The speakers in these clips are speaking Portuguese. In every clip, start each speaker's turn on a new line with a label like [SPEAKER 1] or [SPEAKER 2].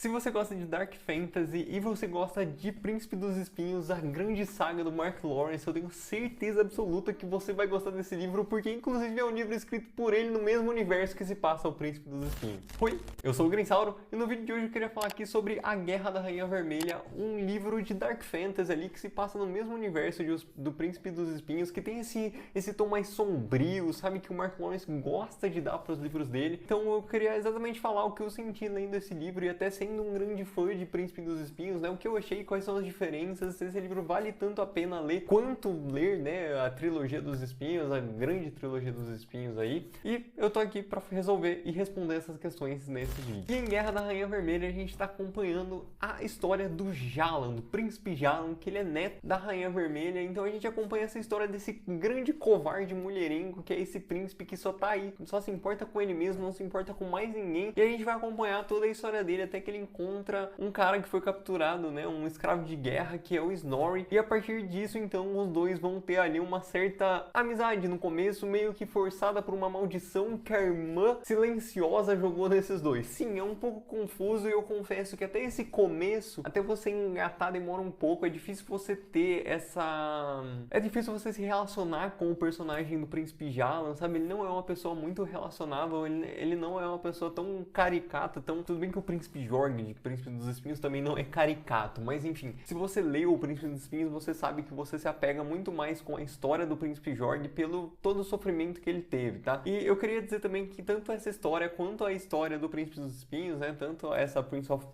[SPEAKER 1] Se você gosta de Dark Fantasy e você gosta de Príncipe dos Espinhos, a grande saga do Mark Lawrence, eu tenho certeza absoluta que você vai gostar desse livro, porque inclusive é um livro escrito por ele no mesmo universo que se passa o Príncipe dos Espinhos. Oi, eu sou o Grinsauro e no vídeo de hoje eu queria falar aqui sobre A Guerra da Rainha Vermelha, um livro de Dark Fantasy ali que se passa no mesmo universo do Príncipe dos Espinhos, que tem esse tom mais sombrio, sabe, que o Mark Lawrence gosta de dar para os livros dele. Então eu queria exatamente falar o que eu senti lendo esse livro e até sendo um grande fã de Príncipe dos Espinhos, né? O que eu achei, quais são as diferenças, se esse livro vale tanto a pena ler quanto ler, né, a trilogia dos Espinhos, a grande trilogia dos Espinhos aí. E eu tô aqui pra resolver e responder essas questões nesse vídeo. E em Guerra da Rainha Vermelha a gente tá acompanhando a história do Jalan, do Príncipe Jalan, que ele é neto da Rainha Vermelha. Então a gente acompanha essa história desse grande covarde mulherengo, que é esse príncipe que só tá aí, só se importa com ele mesmo, não se importa com mais ninguém. E a gente vai acompanhar toda a história dele até que ele encontra um cara que foi capturado, né, um escravo de guerra, que é o Snorri, e a partir disso, então, os dois vão ter ali uma certa amizade no começo, meio que forçada por uma maldição que a irmã silenciosa jogou nesses dois. Sim, é um pouco confuso e eu confesso que até esse começo, até você engatar demora um pouco, é difícil você ter essa... É difícil você se relacionar com o personagem do Príncipe Jalan, sabe? Ele não é uma pessoa muito relacionável, ele não é uma pessoa tão caricata, tão... Tudo bem que o Príncipe Jorg de Príncipe dos Espinhos também não é caricato, mas enfim, se você leu o Príncipe dos Espinhos, você sabe que você se apega muito mais com a história do Príncipe Jorg pelo todo o sofrimento que ele teve, tá? E eu queria dizer também que tanto essa história quanto a história do Príncipe dos Espinhos, né, tanto essa Prince of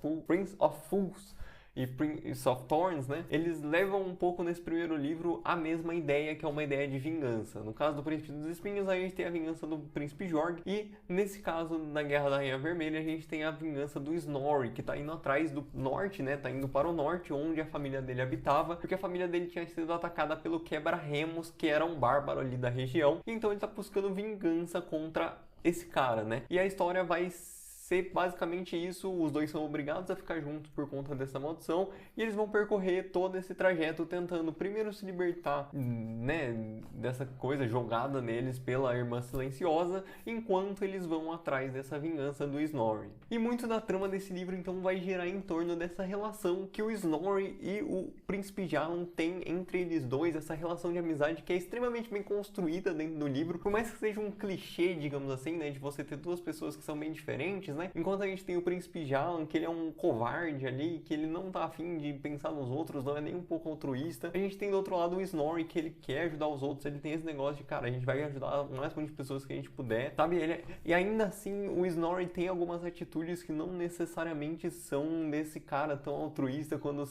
[SPEAKER 1] Fools e Prince of Thorns, né, eles levam um pouco nesse primeiro livro a mesma ideia, que é uma ideia de vingança. No caso do Príncipe dos Espinhos, a gente tem a vingança do Príncipe Jorg, e nesse caso, na Guerra da Rainha Vermelha, a gente tem a vingança do Snorri, que tá indo atrás do norte, né, tá indo para o norte, onde a família dele habitava, porque a família dele tinha sido atacada pelo Quebra-Remos, que era um bárbaro ali da região, então ele tá buscando vingança contra esse cara, né, e a história vai ser basicamente isso. Os dois são obrigados a ficar juntos por conta dessa maldição e eles vão percorrer todo esse trajeto tentando primeiro se libertar, né, dessa coisa jogada neles pela irmã silenciosa, enquanto eles vão atrás dessa vingança do Snorri. E muito da trama desse livro então vai girar em torno dessa relação que o Snorri e o Príncipe Jalan têm entre eles dois, essa relação de amizade que é extremamente bem construída dentro do livro, por mais que seja um clichê, digamos assim, né, de você ter duas pessoas que são bem diferentes, né? Enquanto a gente tem o Príncipe Jalan, que ele é um covarde ali, que ele não tá afim de pensar nos outros, não é nem um pouco altruísta. A gente tem do outro lado o Snorri, que ele quer ajudar os outros, ele tem esse negócio de, cara, a gente vai ajudar o máximo de pessoas que a gente puder, sabe? E ainda assim, o Snorri tem algumas atitudes que não necessariamente são desse cara tão altruísta quando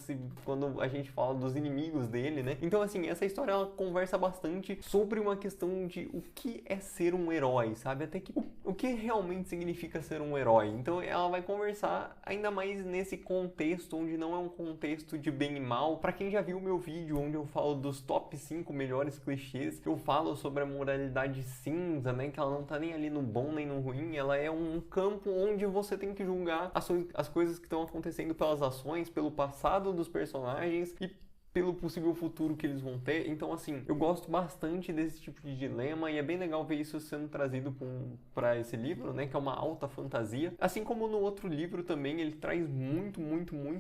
[SPEAKER 1] a gente fala dos inimigos dele, né? Então, assim, essa história, ela conversa bastante sobre uma questão de o que é ser um herói, sabe? Até que o que realmente significa ser um herói. Então ela vai conversar ainda mais nesse contexto, onde não é um contexto de bem e mal. Pra quem já viu o meu vídeo, onde eu falo dos top 5 melhores clichês, eu falo sobre a moralidade cinza, né, que ela não tá nem ali no bom nem no ruim, ela é um campo onde você tem que julgar as coisas que estão acontecendo pelas ações, pelo passado dos personagens e pelo possível futuro que eles vão ter. Então, assim, eu gosto bastante desse tipo de dilema e é bem legal ver isso sendo trazido para esse livro, né, que é uma alta fantasia. Assim como no outro livro também, ele traz muito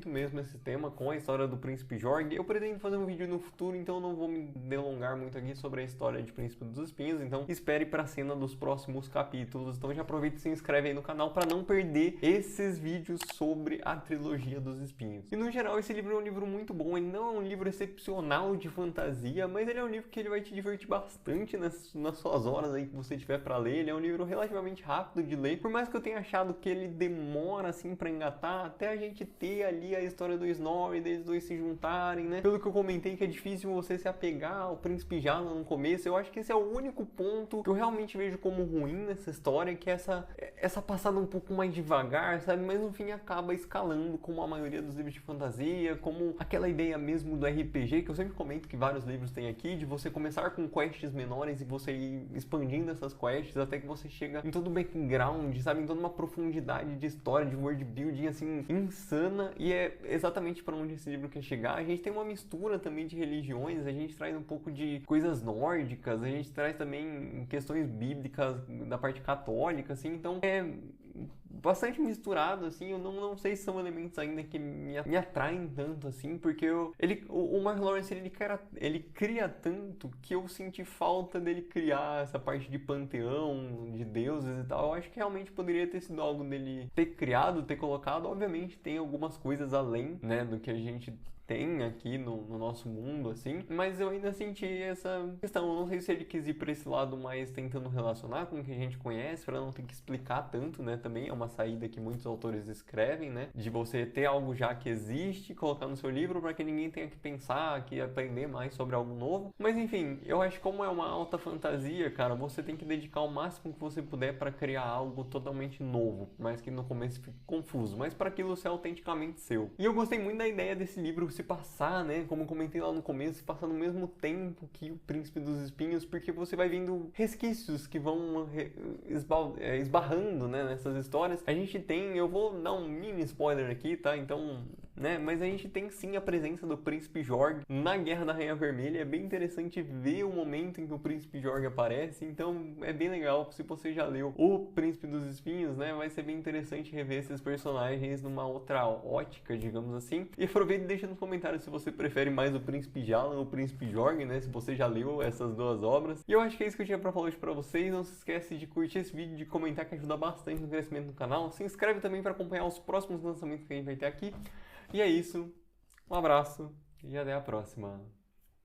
[SPEAKER 1] mesmo esse tema com a história do Príncipe Jorg. Eu pretendo fazer um vídeo no futuro, então não vou me delongar muito aqui sobre a história de Príncipe dos Espinhos, então espere para a cena dos próximos capítulos. Então já aproveita e se inscreve aí no canal para não perder esses vídeos sobre a trilogia dos Espinhos. E no geral, esse livro é um livro muito bom, ele não é um livro excepcional de fantasia, mas ele é um livro que ele vai te divertir bastante nas suas horas aí que você tiver para ler. Ele é um livro relativamente rápido de ler, por mais que eu tenha achado que ele demora assim para engatar, até a gente ter ali a história do Snorri, deles dois se juntarem, né? Pelo que eu comentei que é difícil você se apegar ao Príncipe Jalan no começo, eu acho que esse é o único ponto que eu realmente vejo como ruim nessa história, que é essa passada um pouco mais devagar, sabe? Mas no fim acaba escalando como a maioria dos livros de fantasia, como aquela ideia mesmo do RPG, que eu sempre comento que vários livros têm aqui, de você começar com quests menores e você ir expandindo essas quests até que você chega em todo o background, sabe, em toda uma profundidade de história, de world building, assim, insana, e é exatamente para onde esse livro quer chegar. A gente tem uma mistura também de religiões, a gente traz um pouco de coisas nórdicas, a gente traz também questões bíblicas da parte católica, assim, então bastante misturado, assim, eu não sei se são elementos ainda que me atraem tanto, assim, porque o Mark Lawrence, ele cria tanto que eu senti falta dele criar essa parte de panteão, de deuses e tal. Eu acho que realmente poderia ter sido algo dele ter criado, ter colocado. Obviamente tem algumas coisas além, né, do que a gente tem aqui no nosso mundo, assim, mas eu ainda senti essa questão. Eu não sei se ele quis ir pra esse lado mais tentando relacionar com o que a gente conhece, pra não ter que explicar tanto, né, também é uma saída que muitos autores escrevem, né, de você ter algo já que existe, colocar no seu livro pra que ninguém tenha que pensar, que aprender mais sobre algo novo. Mas enfim, eu acho que como é uma alta fantasia, cara, você tem que dedicar o máximo que você puder pra criar algo totalmente novo, mas que no começo fique confuso, mas para aquilo ser autenticamente seu. E eu gostei muito da ideia desse livro se passar, né, como comentei lá no começo, se passar no mesmo tempo que o Príncipe dos Espinhos, porque você vai vendo resquícios que vão esbarrando, né, nessas histórias. A gente tem, eu vou dar um mini spoiler aqui, tá? Então, né, mas a gente tem sim a presença do Príncipe Jorg na Guerra da Rainha Vermelha. É bem interessante ver o momento em que o Príncipe Jorg aparece, então é bem legal. Se você já leu O Príncipe dos Espinhos, né, vai ser bem interessante rever esses personagens numa outra ótica, digamos assim. E aproveita e deixa nos comentários se você prefere mais o Príncipe Jalan ou o Príncipe Jorg, né, se você já leu essas duas obras. E eu acho que é isso que eu tinha pra falar hoje pra vocês. Não se esquece de curtir esse vídeo, de comentar, que ajuda bastante no crescimento do canal. Se inscreve também para acompanhar os próximos lançamentos que a gente vai ter aqui. E é isso, um abraço e até a próxima.